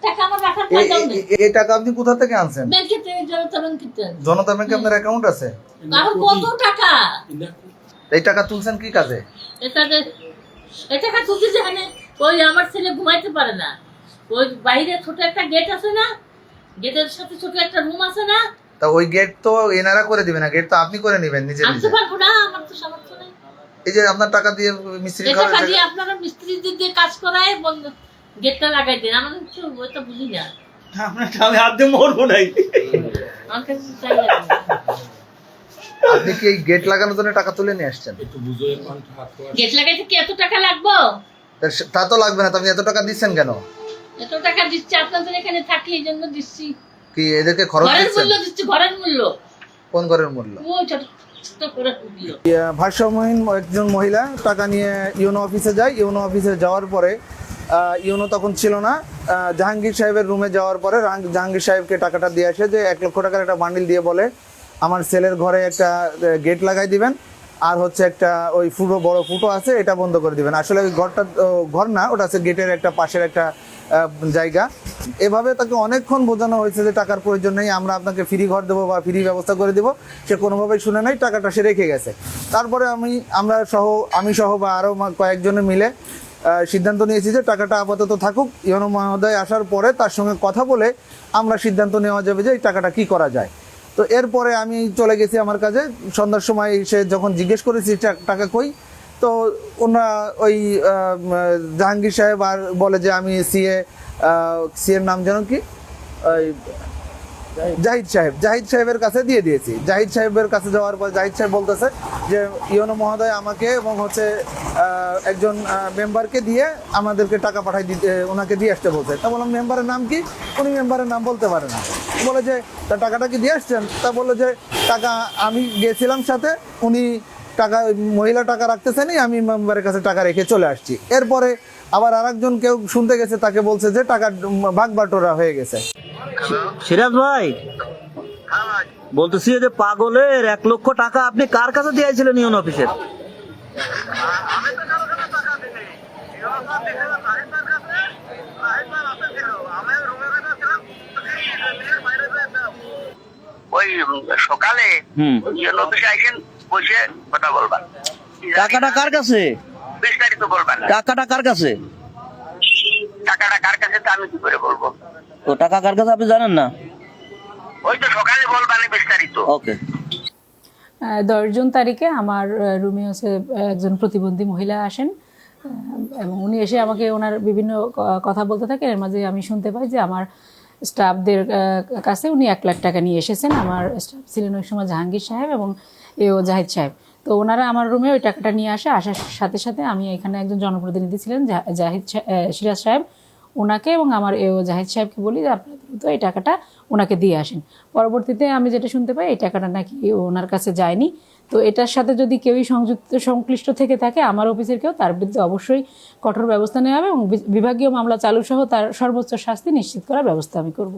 টাকা আমার রাখার পয়সাও নেই। এই টাকা আপনি কোথা থেকে আনছেন? ব্যাংকে থেকে জনতা ব্যাংকে। জনতা ব্যাংকে আপনার অ্যাকাউন্ট আছে? আর কত টাকা? এই টাকা তুলছেন কি কাজে? এই টাকা তুলতে জানে ওই আমার ছেলে ঘুমাইতে পারে না, ওই বাইরে ছোট একটা গেট আছে না, গেটের সাথে ছোট একটা রুম আছে না, তা ওই গেট তো এনারা করে দিবে না, গেট তো আপনি করে নেবেন নিজে আমি তো নিজে। পারবো না, আমার তো সামর্থ্য নেই। এই যে আপনার টাকা দিয়ে মিস্ত্রি এই টাকা দিয়ে আপনারা মিস্ত্রিদের দিয়ে কাজ করায় বন্ধ গেটটা লাগাই দেন, আমার তো ওইটা বুঝি না। আপনার আমি হাত দিয়ে মরবো নাই। আমার কাছে চাই লাগে না। আপনি কি এই গেট লাগানোর জন্য টাকা তুলে নিয়ে আসছেন? গেট লাগাইতে কি এত টাকা লাগবো? তা তো লাগবে না, তো আপনি এত টাকা দিচ্ছেন কেন? এত টাকা দিচ্ছি আপনাদের এখানে থাকি, এই জন্য দিচ্ছি। কি এদেরকে খরচ ঘরের দিচ্ছেন? মূল্য দিচ্ছি, ঘরের মূল্য। কোন ঘরের মূল্য? ওই ছোট ছোট করে মূল্য। ভারসাম্যহীন একজন মহিলা টাকা নিয়ে ইউনো অফিসে যায়। ইউনো অফিসে যাওয়ার পরে ইউনো তখন ছিল না, জাহাঙ্গীর সাহেবের রুমে যাওয়ার পরে জাহাঙ্গীর সাহেবকে টাকাটা দিয়ে আসে, যে 1 লক্ষ টাকার একটা বান্ডিল দিয়ে বলে আমার ছেলের ঘরে একটা গেট লাগাই দিবেন, আর হচ্ছে একটা ওই বড় ফুটো আছে এটা বন্ধ করে দিবেন। আসলে ওই ঘরটা ঘর না, ওটা আছে গেটের একটা পাশের একটা জায়গা। এভাবে তাকে অনেকক্ষণ বোঝানো হয়েছে যে টাকার প্রয়োজন নেই, আমরা আপনাকে ফ্রি ঘর দেবো বা ফ্রি ব্যবস্থা করে দেবো। সে কোনোভাবেই শুনে নাই, টাকাটা সে রেখে গেছে। তারপরে আমি সহ বা আরও কয়েকজনে মিলে সিদ্ধান্ত নিয়েছি যে টাকাটা আপাতত থাকুক, ইউনো মহোদয় আসার পরে তার সঙ্গে কথা বলে আমরা সিদ্ধান্ত নেওয়া যাবে যে এই টাকাটা কি করা যায়। তো এরপরে আমি চলে গেছি আমার কাজে। সন্ধ্যার সময় সে যখন জিজ্ঞেস করেছি টাকা কই, তো ওনারা ওই জাহাঙ্গীর সাহেব আর বলে যে আমি সিএর নাম জানো কি, ওই জাহিদ সাহেবের কাছে দিয়ে দিয়েছি। জাহিদ সাহেবের কাছে যাওয়ার পর জাহিদ সাহেব বলতেছে যে ইউনো মহোদয় আমাকে এবং হচ্ছে একজন মেম্বারকে দিয়ে আমাদেরকে টাকা পাঠাই দিতে, ওনাকে দিয়ে আসতে বলছে। তা বললাম মেম্বারের নাম কি? উনি মেম্বারের নাম বলতে পারে না। বলে যে তা টাকাটা কি দিয়ে আসছেন? তা বললো যে টাকা আমি গেছিলাম সাথে, উনি টাকা মহিলা টাকা রাখতেছেনি, আমি মেম্বারের কাছে টাকা রেখে চলে আসছি। এরপরে আবার আরেকজন কেউ শুনতে গেছে, তাকে বলছে যে টাকা ভাগ বাটোরা হয়ে গেছে। সিরাজ ভাই বলতেছি যে পাগলের 1 লক্ষ টাকা আপনি কার কাছে দিয়েছিলেন ইউনো অফিসের? ওই সকালে ইউনো অফিসে আইছেন, বসে কথা বলবা। টাকাটা কার কাছে? বিস্তারিত বলবা না। টাকাটা কার কাছে? টাকাটা কার কাছে তা আমি কি করে বলবো? ও টাকা কার কাছে আপনি জানেন না? ওই তো সকালে বলবা না বিস্তারিত। ওকে। 10 জুন তারিখে আমার রুমে হচ্ছে একজন প্রতিবন্ধী মহিলা আসেন, এবং উনি এসে আমাকে ওনার বিভিন্ন কথা বলতে থাকেন। এর মাঝে আমি শুনতে পাই যে আমার স্টাফদের কাছে উনি 1 লাখ টাকা নিয়ে এসেছেন। আমার স্টাফ ছিলেন ওই সময় জাহাঙ্গীর সাহেব এবং জাহিদ সাহেব। তো ওনারা আমার রুমে ওই টাকাটা নিয়ে আসার সাথে সাথে আমি এখানে একজন জনপ্রতিনিধি ছিলেন সিরাজ সাহেব, ওনাকে এবং আমার জাহিদ সাহেবকে বলি যে আপনারা দ্রুত এই টাকাটা ওনাকে দিয়ে আসেন। পরবর্তীতে আমি যেটা শুনতে পাই এই টাকাটা নাকি ওনার কাছে যায়নি। তো এটার সাথে যদি কেউই সংশ্লিষ্ট থেকে থাকে, আমার অফিসের কেউ, তার বিরুদ্ধে অবশ্যই কঠোর ব্যবস্থা নেওয়া হবে এবং বিভাগীয় মামলা চালু সহ তার সর্বোচ্চ শাস্তি নিশ্চিত করার ব্যবস্থা আমি করব।